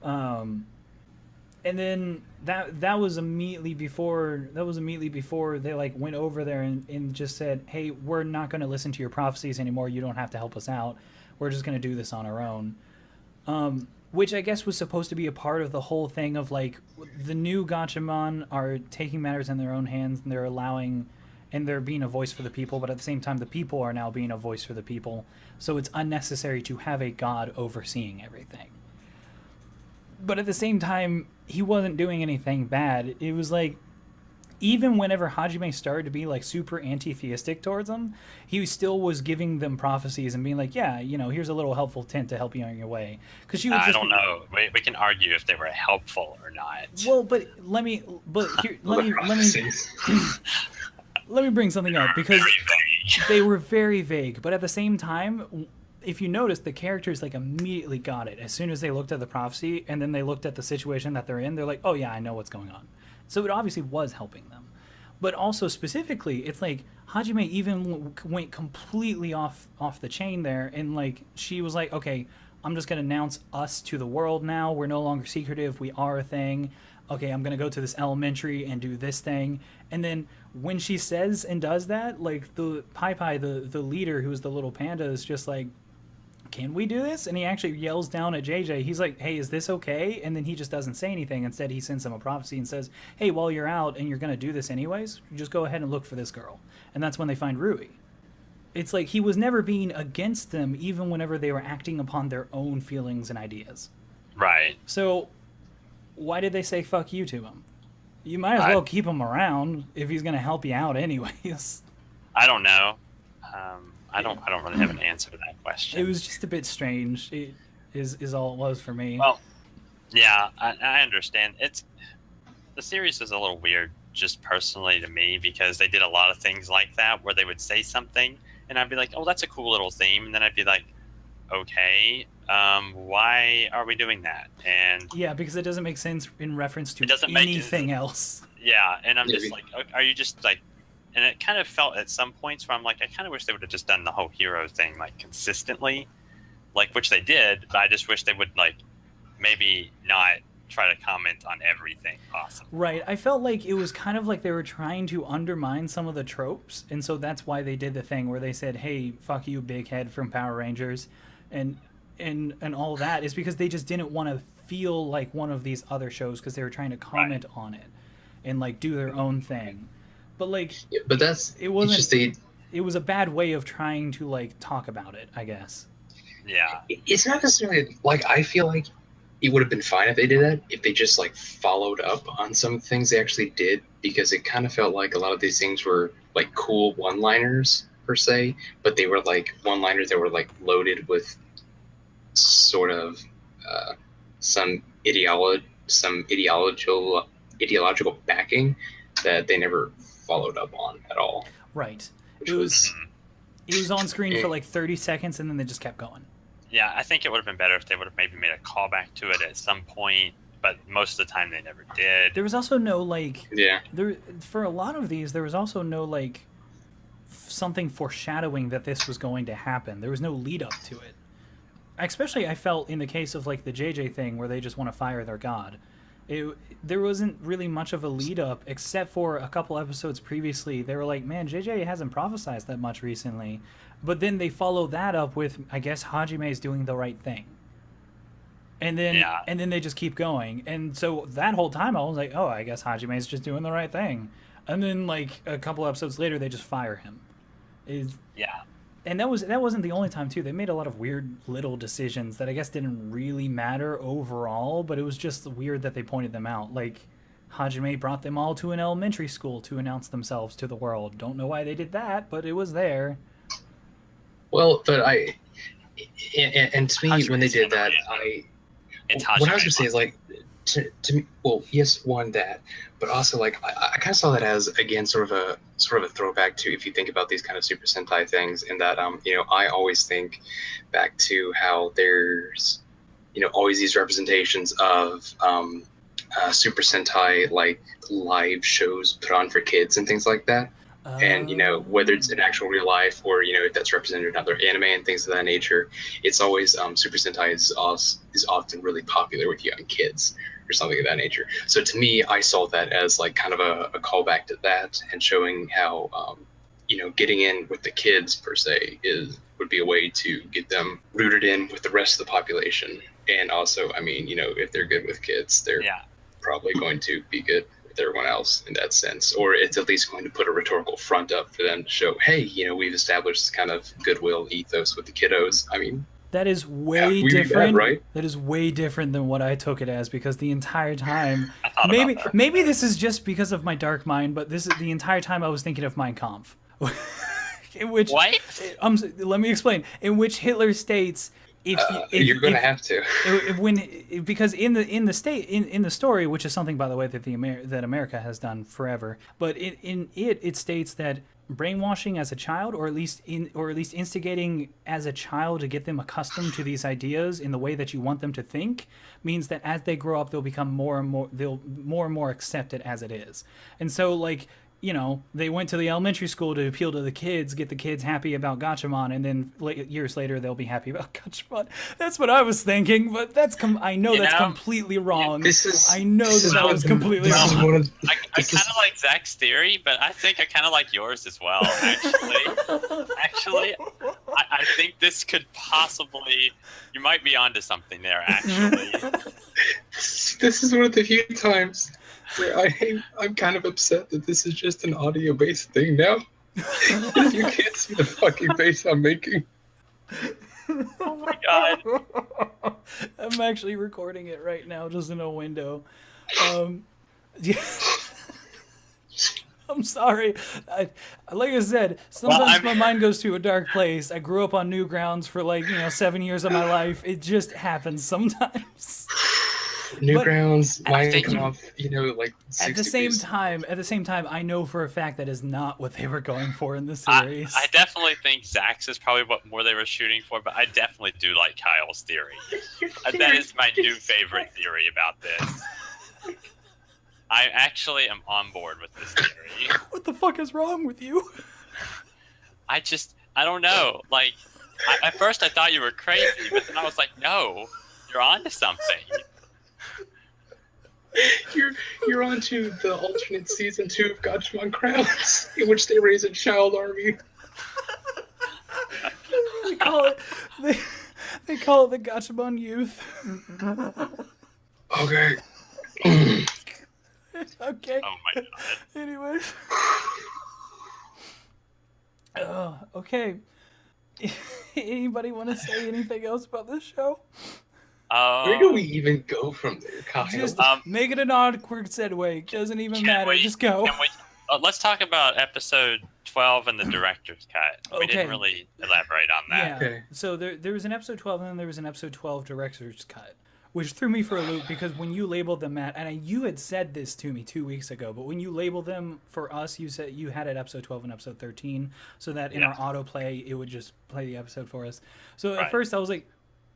And then that was immediately before they like went over there and just said, hey, we're not going to listen to your prophecies anymore. You don't have to help us out. We're just going to do this on our own. Which I guess was supposed to be a part of the whole thing of like the new Gatchaman are taking matters in their own hands, and they're being a voice for the people, but at the same time the people are now being a voice for the people. So it's unnecessary to have a god overseeing everything. But at the same time, he wasn't doing anything bad. It was like, even whenever Hajime started to be like super anti-theistic towards them, he still was giving them prophecies and being like, yeah, here's a little helpful hint to help you on your way. Because I don't know. We can argue if they were helpful or not. Well, but let me bring something up, because they were very vague. But at the same time, if you notice, the characters like immediately got it as soon as they looked at the prophecy, and then they looked at the situation that they're in. They're like, oh yeah, I know what's going on. So it obviously was helping them. But also specifically, it's like Hajime even went completely off the chain there, and like she was like, okay, I'm just gonna announce us to the world now. We're no longer secretive. We are a thing. Okay, I'm gonna go to this elementary and do this thing. And then when she says and does that, like the Pai, the leader, who's the little panda, is just like, can we do this? And he actually yells down at JJ. He's like, hey, is this okay? And then he just doesn't say anything. Instead, he sends him a prophecy and says, hey, while you're out and you're going to do this anyways, just go ahead and look for this girl. And that's when they find Rui. It's like he was never being against them, even whenever they were acting upon their own feelings and ideas. Right. So why did they say fuck you to him? You might as well keep him around if he's going to help you out anyways. I don't know. I don't really have an answer to that question. It was just a bit strange. It is all it was for me. Well, yeah, I understand. The series is a little weird, just personally to me, because they did a lot of things like that where they would say something and I'd be like, oh, that's a cool little theme, and then I'd be like, okay, why are we doing that? And yeah, because it doesn't make sense in reference to anything else. Yeah, and I'm just like, are you just like, and it kind of felt at some points where I'm like, I kind of wish they would have just done the whole hero thing like consistently, like, which they did, but I just wish they would like maybe not try to comment on everything possible. Right. I felt like it was kind of like they were trying to undermine some of the tropes, and so that's why they did the thing where they said, hey, fuck you, big head from Power Rangers, and all that is because they just didn't want to feel like one of these other shows because they were trying to comment on it and like do their own thing. But like, yeah, but it was a bad way of trying to like talk about it, I guess. Yeah. It's not necessarily like, I feel like it would have been fine if they did that, if they just like followed up on some things they actually did, because it kind of felt like a lot of these things were like cool one-liners per se, but they were like one-liners that were like loaded with sort of some ideological backing that they never followed up on at all. Right. It was on screen for like 30 seconds and then they just kept going. Yeah, I think it would have been better if they would have maybe made a callback to it at some point, but most of the time they never did. There was also no like, yeah, for a lot of these there was also no like something foreshadowing that this was going to happen. There was no lead up to it. Especially I felt in the case of like the JJ thing where they just want to fire their god. There wasn't really much of a lead up except for a couple episodes previously. They were like, man, JJ hasn't prophesized that much recently. But then they follow that up with, I guess, Hajime is doing the right thing. And then they just keep going. And so that whole time I was like, oh, I guess Hajime is just doing the right thing. And then like a couple episodes later they just fire him. Yeah. And that wasn't the only time too. They made a lot of weird little decisions that I guess didn't really matter overall, but it was just weird that they pointed them out. Like Hajime brought them all to an elementary school to announce themselves to the world. Don't know why they did that, but it was there. Well, but and to me, Hajime's when they did that, what I was going to say is like, to me, well, yes, one, that, but also like I kind of saw that as, again, sort of a throwback to, if you think about these kind of Super Sentai things, in that I always think back to how there's always these representations of Super Sentai like live shows put on for kids and things like that. And whether it's in actual real life or if that's represented in other anime and things of that nature, it's always Super Sentai is often really popular with young kids or something of that nature. So to me, I saw that as like kind of a callback to that and showing how getting in with the kids per se would be a way to get them rooted in with the rest of the population. And also, I mean, if they're good with kids, they're probably going to be good with everyone else in that sense. Or it's at least going to put a rhetorical front up for them to show, hey, we've established this kind of goodwill ethos with the kiddos. I mean, that is way different. Right? That is way different than what I took it as, because the entire time, I thought about that. maybe this is just because of my dark mind, but this is the entire time I was thinking of Mein Kampf. In which, what? Let me explain. In which Hitler states, if you're going to have to, because in the story, which is something, by the way, that that America has done forever, but it states that brainwashing as a child, or at least instigating as a child to get them accustomed to these ideas in the way that you want them to think, means that as they grow up, they'll become more and more accept it as it is. And so, like, they went to the elementary school to appeal to the kids, get the kids happy about Gatchaman, and then years later they'll be happy about Gatchaman. That's what I was thinking, but that's completely wrong. I know that was completely wrong. I kind of like Zack's theory, but I think I kind of like yours as well, actually. I think this could possibly... You might be onto something there, actually. This is one of the few times where I'm kind of upset that this is just an audio-based thing now. You can't see the fucking face I'm making. Oh my god. I'm actually recording it right now, just in a window. I'm sorry. Like I said, sometimes my mind goes to a dark place. I grew up on Newgrounds for 7 years of my life. It just happens sometimes. Newgrounds, at the same time, I know for a fact that is not what they were going for in the series. I definitely think Zack's is probably what more they were shooting for, but I definitely do like Kyle's theory. That is my new favorite theory about this. I actually am on board with this theory. What the fuck is wrong with you? I don't know. Like, at first I thought you were crazy, but then I was like, no, you're onto something. You're on to the alternate season 2 of Gatchaman Crowds, in which they raise a child army. They call it the Gatchaman Youth. Okay. Okay. Oh my god. Anyways. Okay. Anybody want to say anything else about this show? Where do we even go from there, Kyle? Just make it an awkward segue. Doesn't even matter. Just go. Let's talk about episode 12 and the director's cut. We didn't really elaborate on that. Yeah. Okay. So there was an episode 12 and then there was an episode 12 director's cut, which threw me for a loop because when you labeled them you had said this to me 2 weeks ago, but when you labeled them for us, you said you had it episode 12 and episode 13, so that in our autoplay it would just play the episode for us. So at first I was like,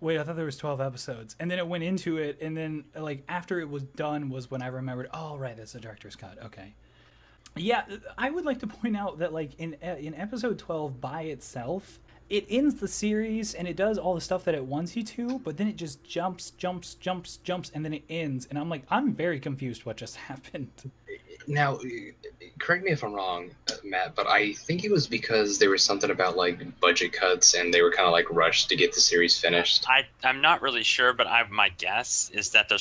wait, I thought there was 12 episodes. And then it went into it, and then after it was done was when I remembered, oh, right, that's the director's cut. Okay. Yeah, I would like to point out that in episode 12 by itself, it ends the series and it does all the stuff that it wants you to, but then it just jumps, and then it ends. And I'm like, I'm very confused what just happened. Now, correct me if I'm wrong, Matt, but I think it was because there was something about budget cuts and they were kind of rushed to get the series finished. I'm not really sure, but my guess is that there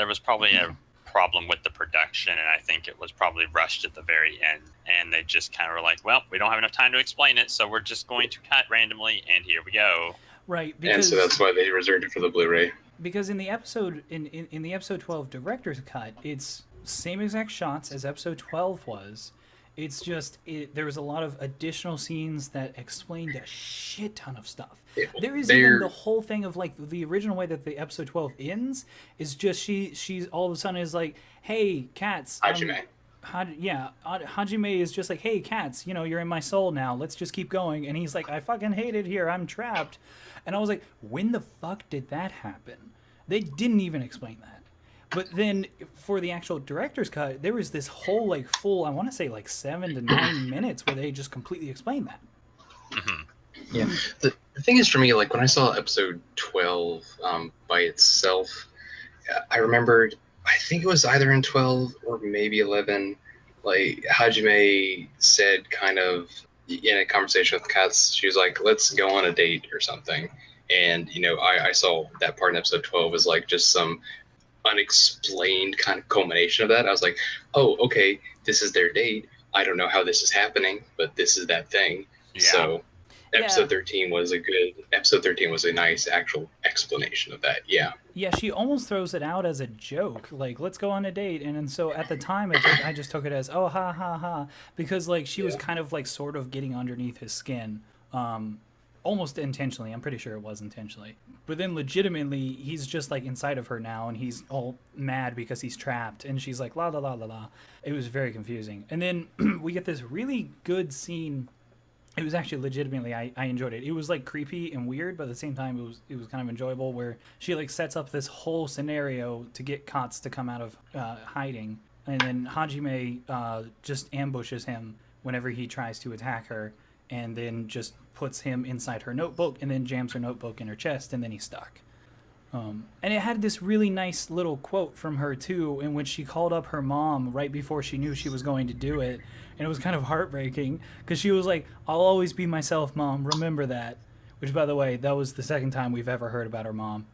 was probably a problem with the production, and I think it was probably rushed at the very end, and they just kind of were like, well, we don't have enough time to explain it, so we're just going to cut randomly, and here we go. Right. And so that's why they reserved it for the Blu-ray. Because in the episode in the episode 12 director's cut, it's same exact shots as episode 12 was. It's just there was a lot of additional scenes that explained a shit ton of stuff. There is even the whole thing of the original way that the episode 12 ends is just she's all of a sudden is like, hey, cats. Hajime. Hajime is just like, hey, cats, you're in my soul now. Let's just keep going. And he's like, I fucking hate it here. I'm trapped. And I was like, when the fuck did that happen? They didn't even explain that. But then for the actual director's cut, there was this whole like full, I want to say like 7 to 9 minutes where they just completely explained that. Yeah. The thing is for me, like when I saw episode 12 by itself, I remembered, I think it was either in 12 or maybe 11, like Hajime said kind of in a conversation with Katz, she was like, let's go on a date or something. And, you know, I saw that part in episode 12 as like just some unexplained kind of culmination of that. I was like, oh, okay, this is their date. I don't know how this is happening, but this is that thing. Yeah. So episode Yeah. 13 was a nice actual explanation of that. Yeah. Yeah, she almost throws it out as a joke, like let's go on a date, and so at the time I just took it as oh ha ha ha, because like she was kind of like sort of getting underneath his skin, almost intentionally. I'm pretty sure it was intentionally, but then legitimately he's just like inside of her now, and he's all mad because he's trapped, and she's like la la la la la. It was very confusing, and then we get this really good scene. It was actually legitimately, I enjoyed it. It was like creepy and weird, but at the same time it was kind of enjoyable, where she like sets up this whole scenario to get Katz to come out of hiding, and then Hajime just ambushes him whenever he tries to attack her, and then just puts him inside her notebook, and then jams her notebook in her chest, and then he's stuck. And it had this really nice little quote from her too, in which she called up her mom right before she knew she was going to do it, and it was kind of heartbreaking because she was like, "I'll always be myself, Mom. Remember that." Which, by the way, that was the second time we've ever heard about her mom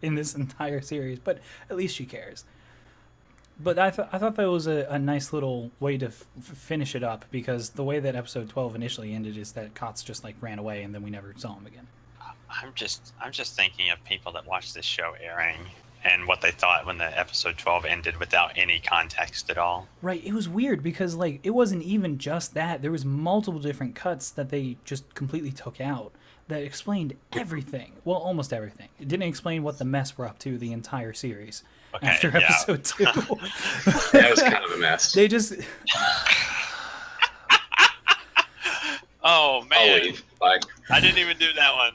in this entire series, but at least she cares. But I thought that was a nice little way to finish it up, because the way that episode 12 initially ended is that Katz just like ran away and then we never saw him again. I'm just thinking of people that watched this show airing and what they thought when the episode 12 ended without any context at all. Right, it was weird because like it wasn't even just that. There was multiple different cuts that they just completely took out that explained everything. Well, almost everything. It didn't explain what the mess we're up to the entire series after yeah. episode 2. That was kind of a mess. They just Oh I'll man, leave. Bye. I didn't even do that one.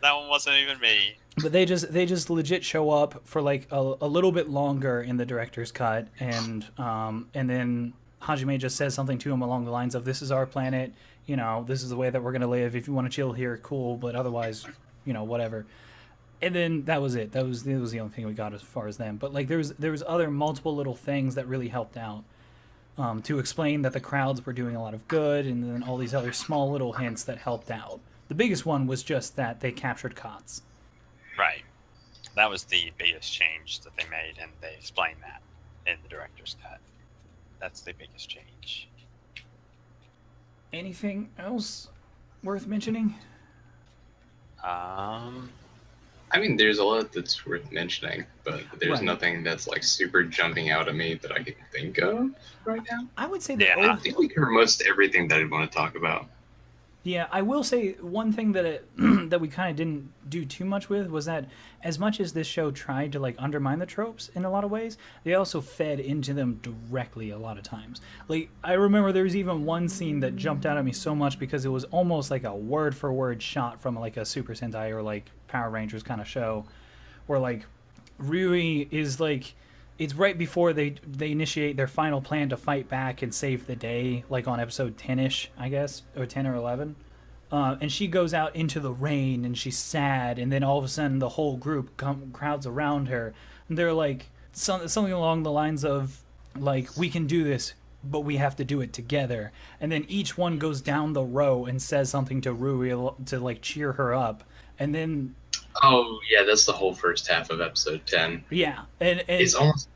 That one wasn't even me. But they just legit show up for like a little bit longer in the director's cut, and then Hajime just says something to him along the lines of, "This is our planet, you know, this is the way that we're gonna live. If you want to chill here, cool, but otherwise, you know, whatever." And then that was it. That was the only thing we got as far as them. But like there was other multiple little things that really helped out to explain that the crowds were doing a lot of good, and then all these other small little hints that helped out. The biggest one was just that they captured Katz. Right. That was the biggest change that they made, and they explained that in the director's cut. That's the biggest change. Anything else worth mentioning? I mean, there's a lot that's worth mentioning, but there's Right. nothing that's like super jumping out at me that I can think of right now. I would say that Yeah. I think we cover most everything that I want to talk about. Yeah, I will say one thing that that we kind of didn't do too much with was that as much as this show tried to like undermine the tropes in a lot of ways, they also fed into them directly a lot of times. Like I remember there was even one scene that jumped out at me so much because it was almost like a word for word shot from like a Super Sentai or like Power Rangers kind of show, where like Rui is like, it's right before they initiate their final plan to fight back and save the day, like on episode 10-ish, I guess, or 10 or 11. And she goes out into the rain and she's sad, and then all of a sudden the whole group crowds around her. And they're like something along the lines of like, "We can do this, but we have to do it together." And then each one goes down the row and says something to Rui to like cheer her up. And then Oh yeah, that's the whole first half of episode 10. yeah, and It's almost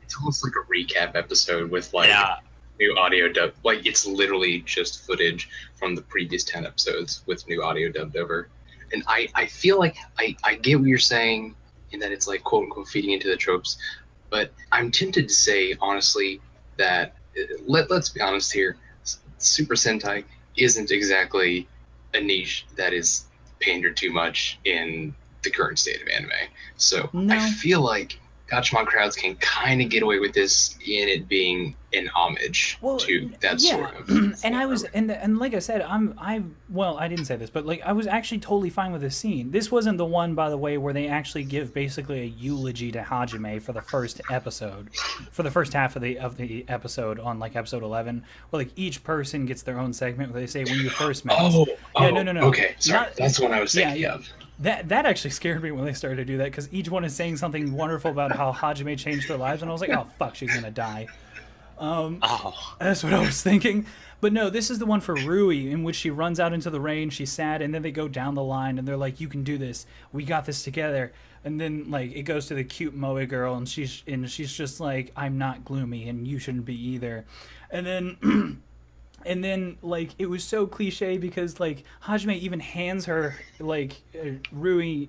like a recap episode with like Yeah. new audio dub. Like it's literally just footage from the previous 10 episodes with new audio dubbed over. And I feel like I get what you're saying in that it's like quote unquote feeding into the tropes, but I'm tempted to say honestly that let's be honest here, Super Sentai isn't exactly a niche that is pandered too much in the current state of anime. So No. I feel like Gatchaman Crowds can kind of get away with this in it being an homage to that sort of. And I was, and like I said, well, I didn't say this, but like I was actually totally fine with this scene. This wasn't the one, by the way, where they actually give basically a eulogy to Hajime for the first episode, for the first half of the episode on like episode 11, where like each person gets their own segment where they say when you first met. No. Okay, sorry, that's the one I was thinking of. That actually scared me when they started to do that, because each one is saying something wonderful about how Hajime changed their lives, and I was like, oh fuck, she's gonna die. That's what I was thinking. But no, this is the one for Rui, in which she runs out into the rain, she's sad, and then they go down the line, and they're like, you can do this, we got this together. And then like it goes to the cute moe girl, and she's just like, I'm not gloomy, and you shouldn't be either. And then and then like it was so cliche, because like Hajime even hands her like Rui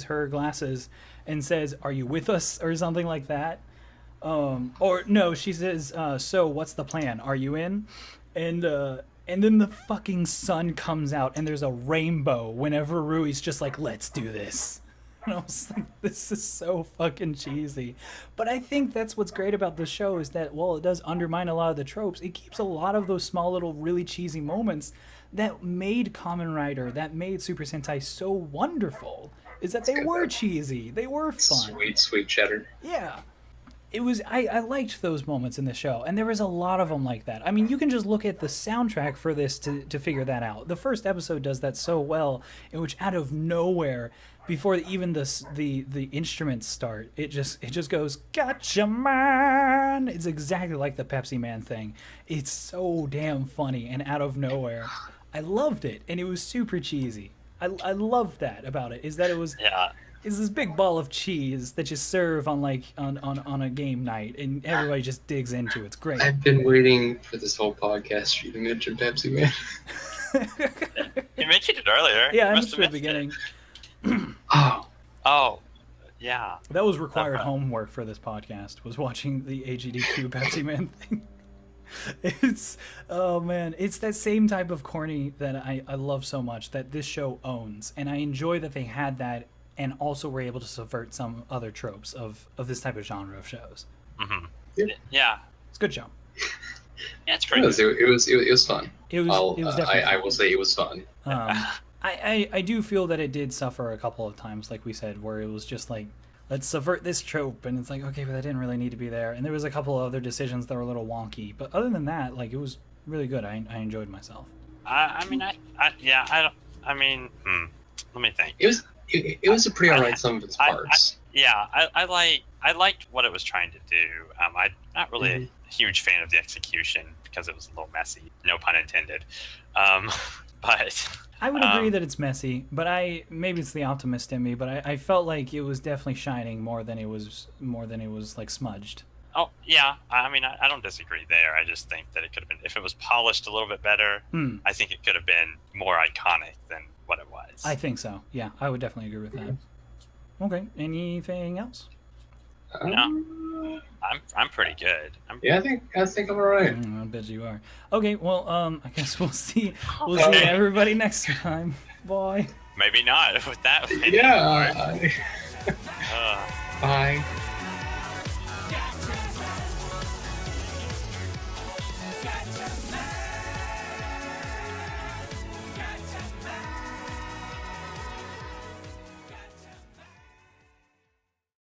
her glasses and says, are you with us, or something like that. Or no, she says, so what's the plan, are you in? And then the fucking sun comes out and there's a rainbow whenever Rui's just like, let's do this. And I was like, this is so fucking cheesy. But I think that's what's great about this show, is that while it does undermine a lot of the tropes, it keeps a lot of those small little really cheesy moments that made Kamen Rider, that made Super Sentai so wonderful, is that they were cheesy, they were fun. Sweet cheddar. Yeah. It was, I liked those moments in the show, and there was a lot of them like that. I mean, you can just look at the soundtrack for this to figure that out. The first episode does that so well, in which out of nowhere, before even the instruments start, it just goes, Gatchaman! It's exactly like the Pepsi Man thing. It's so damn funny, and out of nowhere. I loved it, and it was super cheesy. I loved that about it, is that it was... Yeah. It's this big ball of cheese that you serve on like on a game night, and everybody just digs into. It's great. I've been waiting for this whole podcast for you to mention Pepsi Man. You mentioned it earlier. Yeah, I mentioned it at the beginning. Oh, yeah. That was required homework for this podcast, was watching the AGDQ Pepsi Man thing. It's, oh man, it's that same type of corny that I love so much, that this show owns, and I enjoy that they had that, and also were able to subvert some other tropes of this type of genre of shows. Mm-hmm. Yeah. It's a good show. Yeah, it's pretty good. It was fun. It was definitely I will say it was fun. I do feel that it did suffer a couple of times, like we said, where it was just like, let's subvert this trope, and it's like, okay, but that didn't really need to be there. And there was a couple of other decisions that were a little wonky, but other than that, like, it was really good. I enjoyed myself. Let me think. It was a pretty alright sum of its parts. I liked what it was trying to do. I'm not really a huge fan of the execution, because it was a little messy. No pun intended. But I would agree that it's messy, but maybe it's the optimist in me, but I felt like it was definitely shining more than it was like smudged. Oh yeah, I don't disagree there. I just think that it could have been, if it was polished a little bit better. I think it could have been more iconic than what it was. I think so. Yeah, I would definitely agree with that. Okay, anything else? No, I'm pretty good. I think I'm alright. I bet you are. Okay, well, I guess we'll see everybody next time. Bye. Maybe not with that. Yeah. Bye.